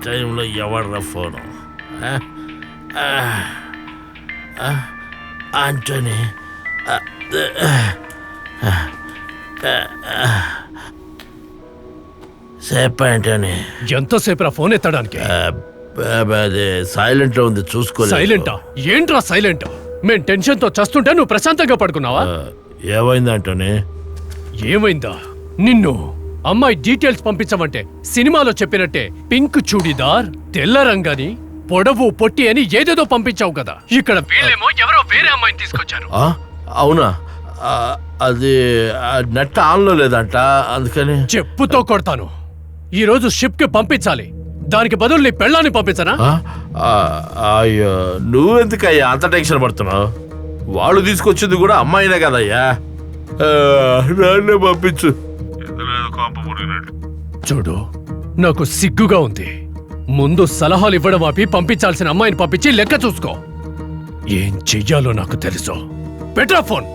టైంలో ఎవర్రా phone? Antony, సేపు ఆంటోనీ. ఎంతసేపు ఫోన్ ఎత్తడానికి? అదే సైలెంట్లో ఉంది, చూసుకోలేదు. సైలెంటా? ఏంట్రా సైలెంట్? మేం టెన్షన్తో చస్తుంటే నువ్వు ప్రశాంతంగా పడుకున్నావా? ఏమైంది ఆంటోనీ? ఏమైందా? నిన్ను అమ్మాయి డీటెయిల్స్ పంపించమంటే సినిమాలో చెప్పినట్టే పింక్ చూడిదార్, తెల్ల రంగని, పొడవు పొట్టి అని ఏదేదో పంపించావు కదా. ఇక్కడ వీళ్ళేమో ఎవరో వేరే అమ్మాయిని తీసుకొచ్చారు. అవునా? అది నెట్ ఆన్లో లేదంట, అందుకని. చెప్పుతో కొడతాను. ఈ రోజు షిప్ కి పంపించాలి, దానికి బదులు నీ పెళ్ళాన్ని పంపించనా? అయ్యో, నువ్వెందుకయ్యా అంత టెన్షన్ పడుతున్నావు? వాళ్ళు తీసుకొచ్చింది కూడా అమ్మాయినే కదయ్యా. నన్నే పంపించు. చూడు, నాకు సిగ్గుగా ఉంది. ముందు సలహాలు ఇవ్వడం ఆపి పంపించాల్సిన అమ్మాయిని పంపించి లెక్క చూసుకో. ఏం చెయ్యాలో నాకు తెలుసు. పెట్టరా ఫోన్.